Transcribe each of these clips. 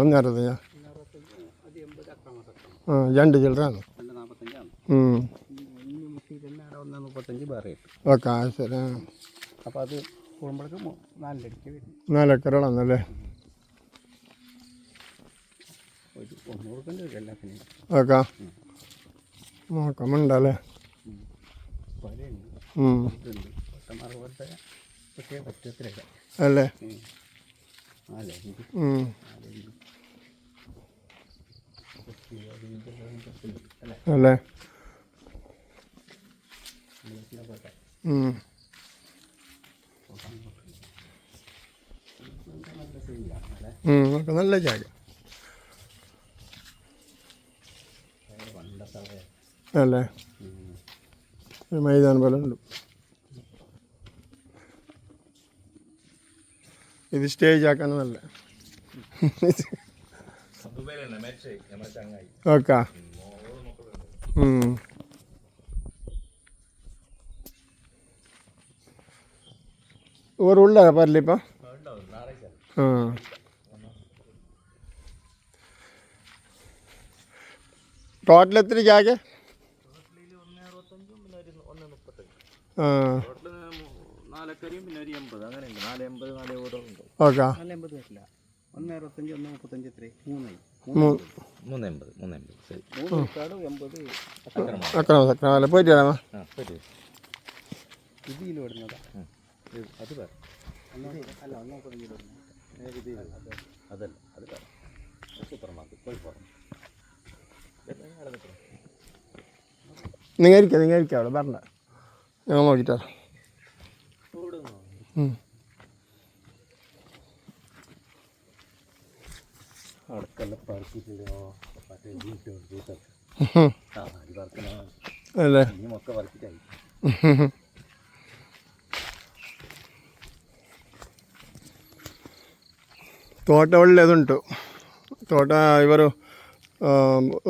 ഒന്ന് 65. രണ്ട് ചില്ലറാണ്. ഓക്കെ ശരി. അപ്പോൾ അത് കൂടുമ്പോഴേക്കും 4 ലക്ഷം വരും. 4 ഏക്കറുകളാണല്ലേ? ഓക്കെ നോക്കാമുണ്ടല്ലേ? അല്ലേ? അല്ലേ? നല്ല ജാഗ അല്ലേ? മൈതാനം പോലെ ഉണ്ട്. ഇത് സ്റ്റേജ് ആക്കാൻ നല്ല. ഓക്കെ ಊರುಳ್ಳ ಬರ್ಲಿಪ್ಪ. ಹಾಂ ಟೋಟಲ್ ಎತ್ತರ ಜಾಗ? ಹಾಂ ഓക്കെ. 380 അക്രമ പോയിട്ട് വരാമോ? നിങ്ങൾ ഇരിക്കാം അവിടെ പറഞ്ഞ ഞങ്ങൾ നോക്കിട്ടോ. ಅಲ್ಲೇ ತೋಟ ಒಳ್ಳೆಯದುಂಟು. ತೋಟ ಇವರು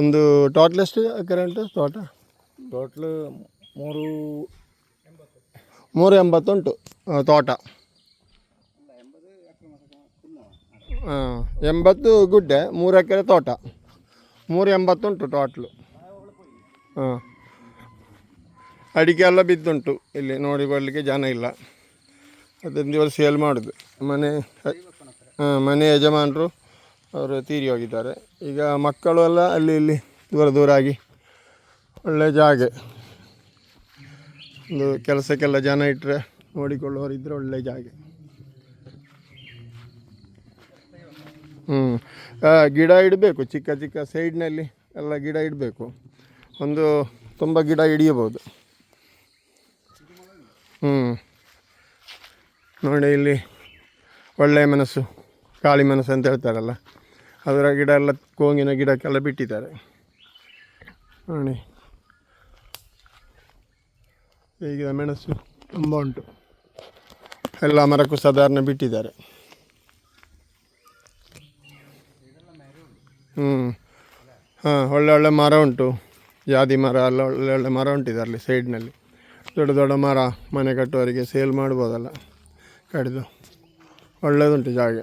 ಒಂದು ಟೋಟಲ್ ಎಷ್ಟು ಎಕರೆ ಉಂಟು ತೋಟ? ಟೋಟ್ಲು 380 ಉಂಟು ತೋಟ. 80 ಗುಡ್ಡೆ, 3 ಎಕರೆ ತೋಟ, 380 ಉಂಟು ಟೋಟ್ಲು. ಹಾಂ ಅಡಿಕೆ ಎಲ್ಲ ಬಿದ್ದುಂಟು ಇಲ್ಲಿ ನೋಡಿಕೊಳ್ಳಲಿಕ್ಕೆ ಜನ ಇಲ್ಲ. ಅದೊಂದು ಇವರು ಸೇಲ್ ಮಾಡೋದು. ಮನೆ ಯಜಮಾನರು ಅವರು ತೀರಿ ಹೋಗಿದ್ದಾರೆ. ಈಗ ಮಕ್ಕಳು ಎಲ್ಲ ಅಲ್ಲಿ ಇಲ್ಲಿ ದೂರ ಆಗಿ ಒಳ್ಳೆಯ ಜಾಗ. ಒಂದು ಕೆಲಸಕ್ಕೆಲ್ಲ ಜನ ಇಟ್ಟರೆ ನೋಡಿಕೊಳ್ಳೋರಿದ್ದರೆ ಒಳ್ಳೆಯ ಜಾಗ. ಗಿಡ ಇಡಬೇಕು, ಚಿಕ್ಕ ಚಿಕ್ಕ ಸೈಡ್ನಲ್ಲಿ ಎಲ್ಲ ಗಿಡ ಇಡಬೇಕು. ಒಂದು ತುಂಬ ಗಿಡ ಹಿಡಿಯಬಹುದು. ನೋಡಿ ಇಲ್ಲಿ ಒಳ್ಳೆಯ ಮೆಣಸು, ಕಾಳಿ ಮೆಣಸು ಅಂತ ಹೇಳ್ತಾರಲ್ಲ, ಅದರ ಗಿಡ ಎಲ್ಲ ಕೋಂಗಿನ ಗಿಡಕ್ಕೆಲ್ಲ ಬಿಟ್ಟಿದ್ದಾರೆ ನೋಡಿ. ಈಗ ಮೆಣಸು ತುಂಬ ಉಂಟು, ಎಲ್ಲ ಮರಕ್ಕೂ ಸಾಧಾರಣ ಬಿಟ್ಟಿದ್ದಾರೆ. ಒಳ್ಳೆ ಮರ ಉಂಟು, ಜಾದಿ ಮರ ಎಲ್ಲ ಒಳ್ಳೆ ಮರ ಉಂಟು ಇದರಲ್ಲಿ ಸೈಡ್ನಲ್ಲಿ. ದೊಡ್ಡ ದೊಡ್ಡ ಮರ ಮನೆ ಕಟ್ಟುವವರಿಗೆ ಸೇಲ್ ಮಾಡ್ಬೋದಲ್ಲ ಕಡಿದು. ಒಳ್ಳೆಯದುಂಟು ಜಾಗ.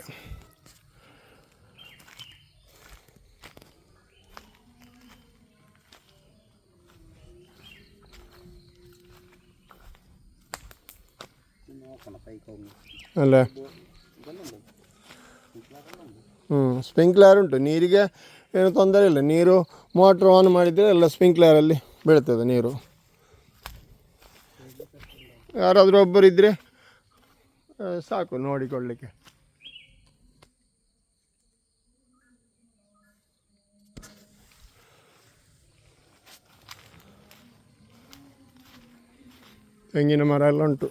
ಅಲ್ಲ ಸ್ಪ್ರಿಂಕ್ಲರ್ ಉಂಟು, ನೀರಿಗೆ ಏನು ತೊಂದರೆ ಇಲ್ಲ. ನೀರು ಮೋಟ್ರ್ ಆನ್ ಮಾಡಿದರೆ ಎಲ್ಲ ಸ್ಪ್ರಿಂಕ್ಲರಲ್ಲಿ ಬೀಳ್ತದೆ ನೀರು. ಯಾರಾದರೂ ಒಬ್ಬರಿದ್ದರೆ ಸಾಕು ನೋಡಿಕೊಳ್ಳಲಿಕ್ಕೆ. ತೆಂಗಿನ ಮರ ಎಲ್ಲ ಉಂಟು.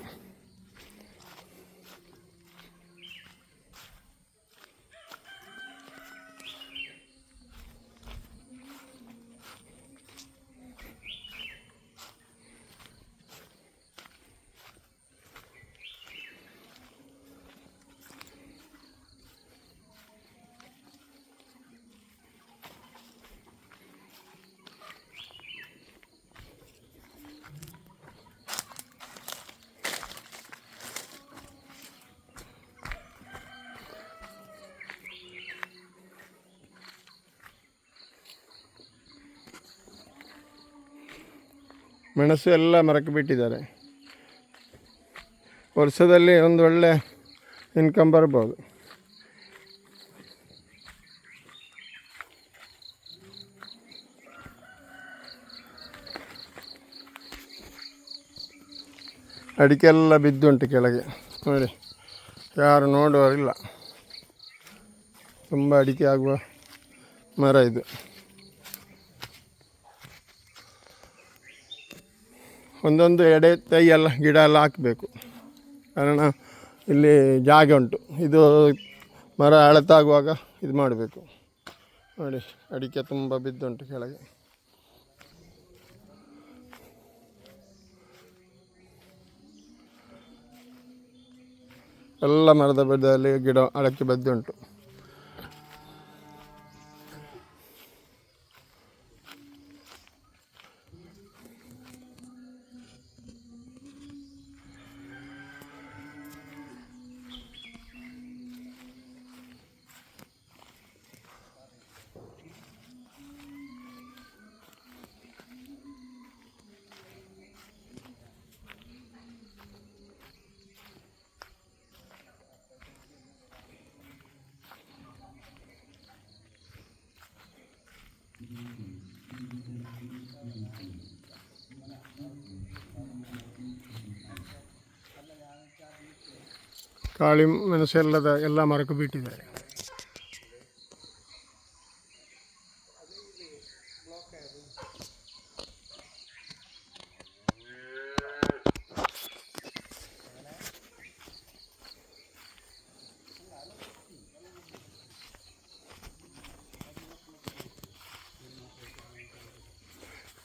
ಮೆಣಸು ಎಲ್ಲ ಮರಕ್ಕೆ ಬಿಟ್ಟಿದ್ದಾರೆ. ವರ್ಷದಲ್ಲಿ ಒಂದು ಒಳ್ಳೆ ಇನ್ಕಮ್ ಬರ್ಬೋದು. ಅಡಿಕೆ ಎಲ್ಲ ಬಿದ್ದುಂಟು ಕೆಳಗೆ ನೋಡಿ, ಯಾರು ನೋಡುವವರಿಲ್ಲ. ತುಂಬ ಅಡಿಕೆ ಆಗುವ ಮರ ಇದು. ಒಂದೊಂದು ಎಡೆ ತೈ ಎಲ್ಲ ಗಿಡ ಎಲ್ಲ ಹಾಕಬೇಕು, ಕಾರಣ ಇಲ್ಲಿ ಜಾಗ ಉಂಟು. ಇದು ಮರ ಅಳತಾಗುವಾಗ ಇದು ಮಾಡಬೇಕು. ನೋಡಿ, ಅಡಿಕೆ ತುಂಬ ಬಿದ್ದುಂಟು ಕೆಳಗೆ. ಎಲ್ಲ ಮರದ ಬದಿಯಲ್ಲಿ ಗಿಡ ಅಡಕೆ ಬಿದ್ದುಂಟು. ಕಾಳಿ ಮೆಣಸು ಎಲ್ಲ ಮರಕ್ಕೆ ಬಿಟ್ಟಿದ್ದಾರೆ.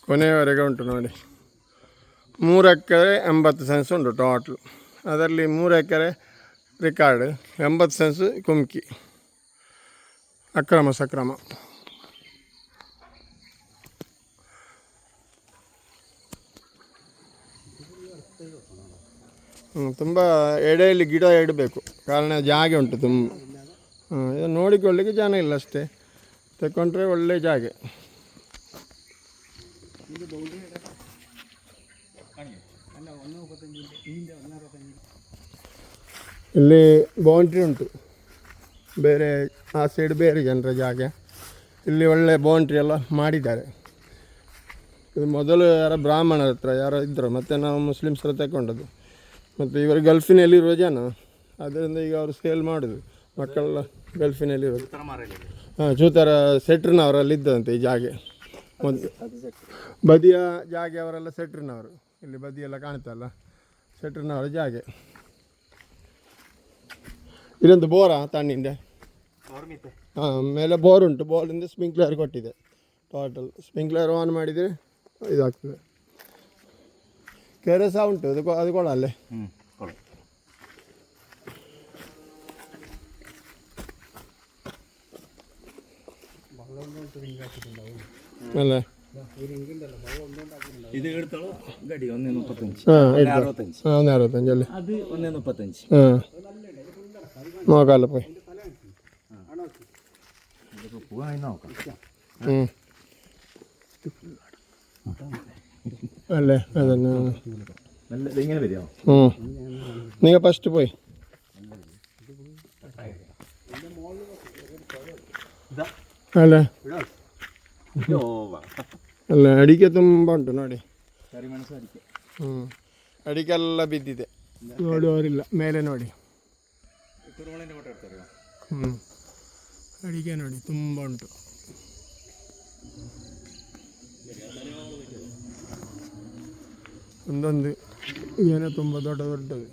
ಕೊನೆಯವರೆಗೆ ಉಂಟು ನೋಡಿ. 3 ಎಕರೆ 80 ಸೆನ್ಸ್ ಉಂಟು ಟೋಟ್ಲು. ಅದರಲ್ಲಿ 3 ಎಕರೆ ರಿಕಾರ್ಡ್, 80 ಸೆನ್ಸ್ ಕುಮ್ಕಿ, ಅಕ್ರಮ ಸಕ್ರಮ. ತುಂಬ ಎಡೆಯಲ್ಲಿ ಗಿಡ ಇಡಬೇಕು, ಕಾರಣ ಜಾಗ ಉಂಟು ತುಂಬ. ಇದು ನೋಡಿಕೊಳ್ಳಿಕ್ಕೆ ಜನ ಇಲ್ಲ ಅಷ್ಟೇ, ತಗೊಂಡ್ರೆ ಒಳ್ಳೆ ಜಾಗ. ಇಲ್ಲಿ ಬೌಂಡ್ರಿ ಉಂಟು, ಬೇರೆ ಆ ಸೈಡ್ ಬೇರೆ ಜನರ ಜಾಗ. ಇಲ್ಲಿ ಒಳ್ಳೆ ಬೌಂಡ್ರಿ ಎಲ್ಲ ಮಾಡಿದ್ದಾರೆ. ಇದು ಮೊದಲು ಯಾರೋ ಬ್ರಾಹ್ಮಣರ ಹತ್ರ ಯಾರೋ ಇದ್ದರು, ಮತ್ತು ನಾವು ಮುಸ್ಲಿಮ್ಸ್ರ ತಗೊಂಡದ್ದು. ಮತ್ತು ಇವರು ಗಲ್ಫಿನಲ್ಲಿರುವ ಜನ, ಅದರಿಂದ ಈಗ ಅವರು ಸೇಲ್ ಮಾಡೋದು. ಮಕ್ಕಳೆಲ್ಲ ಗಲ್ಫಿನಲ್ಲಿರೋದು. ಚೂತರ ಸೆಟ್ರಿನವರಲ್ಲಿ ಇದ್ದಂತೆ ಈ ಜಾಗ. ಮೊದಲು ಬದಿಯ ಜಾಗ ಅವರೆಲ್ಲ ಸೆಟ್ರಿನವರು. ಇಲ್ಲಿ ಬದಿಯೆಲ್ಲ ಕಾಣ್ತಲ್ಲ, ಸೆಟ್ರಿನವರ ಜಾಗ. ಇದೊಂದು ಬೋರಾ ತಣ್ಣಿಂದ ಮೇಲೆ ಬೋರ್ ಉಂಟು. ಬೋರಿಂದ ಸ್ಪ್ರಿಂಕ್ಲರ್ ಕೊಟ್ಟಿದೆ. ಟೋಟಲ್ ಸ್ಪ್ರಿಂಕ್ಲರ್ ಆನ್ ಮಾಡಿದರೆ ಇದಾಗ್ತದೆ. ಕೆರೆ ಸಹ ಉಂಟು, ಅದು ಕೊಳ ಅಲ್ಲೇ. ಅಲ್ಲ ಇದು ಹೇಳ್ತಾಳು ಗಡಿ 1.35. ಒಂದು 65 ಅಲ್ಲಿ ಅದು 1.35. ಹಾಂ നോക്കാമല്ലോ പോയി. അല്ലേ അതന്നെ. ഇങ്ങനെ വരിക. നിങ്ങൾ ഫസ്റ്റ് പോയി. ಅಲ್ಲ ಅಲ್ಲ ಅಡಿಕೆ ತುಂಬ ಉಂಟು ನೋಡಿ. ಅಡಿಕೆಲ್ಲ ಬಿದ್ದಿದೆ, ನೋಡುವವರಿಲ್ಲ. ಮೇಲೆ ನೋಡಿ, ಅಡಿಕೆ ನೋಡಿ ತುಂಬ ಉಂಟು. ಒಂದೊಂದು ಏನೋ ತುಂಬ ದೊಡ್ಡದು.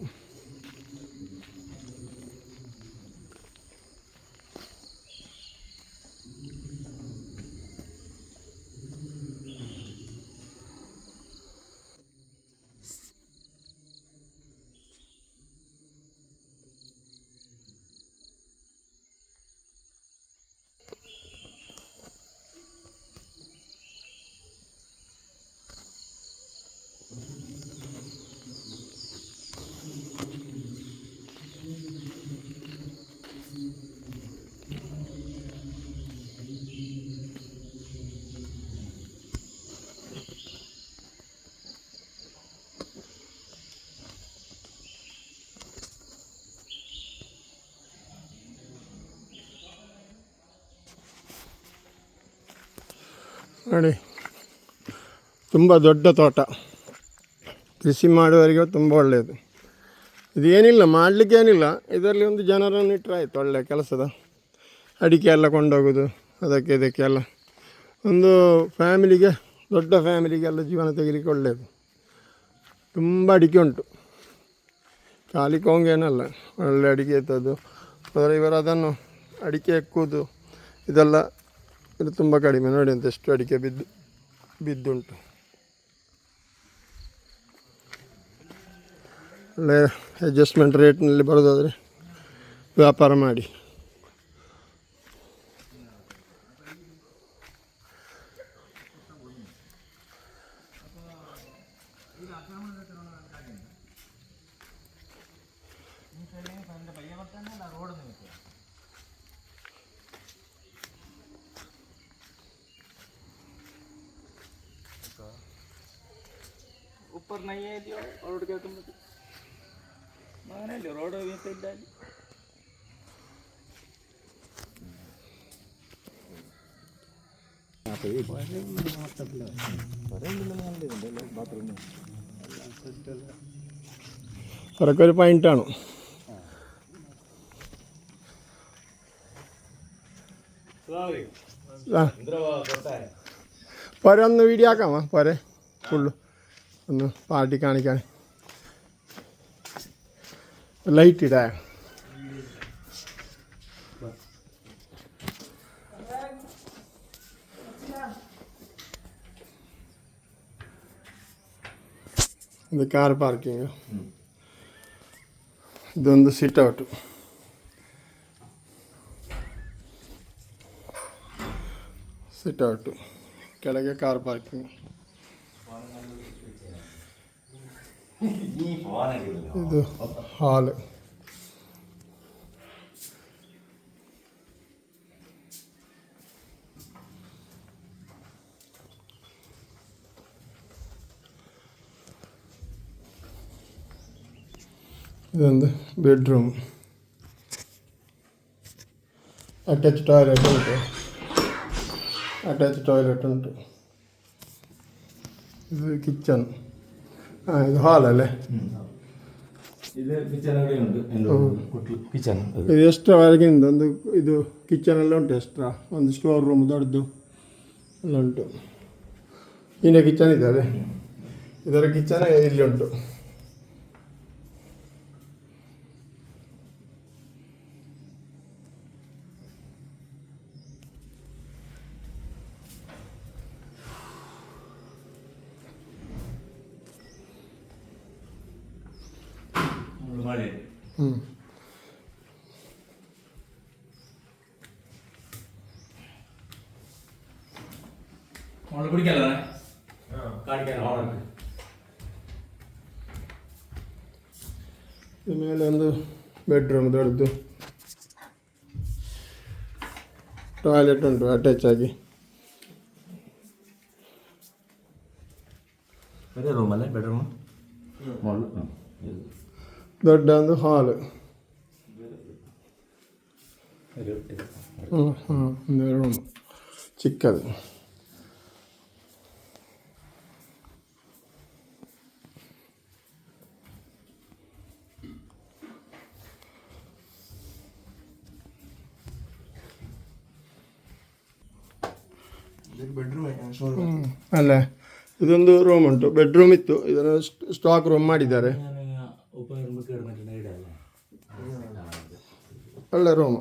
ನೋಡಿ ತುಂಬ ದೊಡ್ಡ ತೋಟ, ಕೃಷಿ ಮಾಡುವವರಿಗೆ ತುಂಬ ಒಳ್ಳೆಯದು. ಇದೇನಿಲ್ಲ ಮಾಡಲಿಕ್ಕೆ ಏನಿಲ್ಲ, ಇದರಲ್ಲಿ ಒಂದು ಜನರನ್ನು ಇಟ್ಟರೆ ಆಯಿತು, ಒಳ್ಳೆಯ ಕೆಲಸದ ಅಡಿಕೆ ಎಲ್ಲ ಕೊಂಡೋಗೋದು ಅದಕ್ಕೆ ಇದಕ್ಕೆಲ್ಲ. ಒಂದು ಫ್ಯಾಮಿಲಿಗೆ, ದೊಡ್ಡ ಫ್ಯಾಮಿಲಿಗೆಲ್ಲ ಜೀವನ ತೆಗಿಲಿಕ್ಕೆ ಒಳ್ಳೆಯದು. ತುಂಬ ಅಡಿಕೆ ಉಂಟು, ಖಾಲಿ ಕೊಂಗೇನಲ್ಲ, ಒಳ್ಳೆ ಅಡಿಕೆ ಇರ್ತದ್ದು. ಆದರೆ ಇವರು ಅದನ್ನು ಅಡಿಕೆ ಎಕ್ಕುವುದು ಇದೆಲ್ಲ ಇದು ತುಂಬ ಕಡಿಮೆ. ನೋಡಿ ಅಂತ ಎಷ್ಟು ಅಡಿಕೆ ಬಿದ್ದುಂಟು. ಒಳ್ಳೆ ಅಡ್ಜಸ್ಟ್ಮೆಂಟ್ ರೇಟ್ನಲ್ಲಿ ಬರೋದಾದರೆ ವ್ಯಾಪಾರ ಮಾಡಿ. ऊपर नहीं है जो रोड के तुम माने ले रोड ये पे डाल അതൊക്കെ ഒരു പോയിന്റാണ്. പോരെ ഒന്ന് വീഡിയോ ആക്കാമോ? പോരെ ഫുള്ള് ഒന്ന് പാർട്ടി കാണിക്കാൻ. ലൈറ്റ് ഇടാ. ഇത് കാർ പാർക്കിങ്. ಇದೊಂದು ಸಿಟ್ ಔಟು. ಸಿಟ್ ಔಟು ಕೆಳಗೆ ಕಾರ್ ಪಾರ್ಕಿಂಗ್. ಇದು ಹಾಲ್. ಇದೊಂದು ಬೆಡ್ರೂಮ್, ಅಟ್ಯಾಚ್ ಟಾಯ್ಲೆಟ್ ಉಂಟು. ಇದು ಕಿಚನ್. ಇದು ಹಾಲ್ ಅಲ್ಲೇ. ಇದು ಕಿಚನ್ ಉಂಟು. ಕಿಚನ್ ಇದು ಎಷ್ಟರವರೆಗಿಂದ ಒಂದು ಇದು ಕಿಚನ್ ಎಲ್ಲ ಉಂಟು. ಎಕ್ಸ್ಟ್ರಾ ಒಂದು ಸ್ಟೋರ್ ರೂಮ್ ದೊಡ್ಡದು ಎಲ್ಲ ಉಂಟು. ಇನ್ನೇ ಕಿಚನ್ ಇದೆ ಅದೇ, ಇದರ ಕಿಚನ್ ಇಲ್ಲಿ ಉಂಟು. ಮೇಲೆ ಒಂದು ಬೆಡ್ರೂಮ್ ದೊಡ್ಡದು, ಟಾಯ್ಲೆಟ್ ಉಂಟು ಅಟ್ಯಾಚ್ ಆಗಿ. ರೂಮಲ್ಲೇ ಬೆಡ್ರೂಮ್, ದೊಡ್ಡ ಒಂದು ಹಾಲ್. ಒಂದು ರೂಮ್ ಚಿಕ್ಕದು. ಅಲ್ಲ, ಇದೊಂದು ರೂಮ್ ಉಂಟು, ಬೆಡ್ರೂಮ್ ಇತ್ತು, ಇದನ್ನು ಸ್ಟಾಕ್ ರೂಮ್ ಮಾಡಿದ್ದಾರೆ. ಒಳ್ಳೆ ರೂಮು.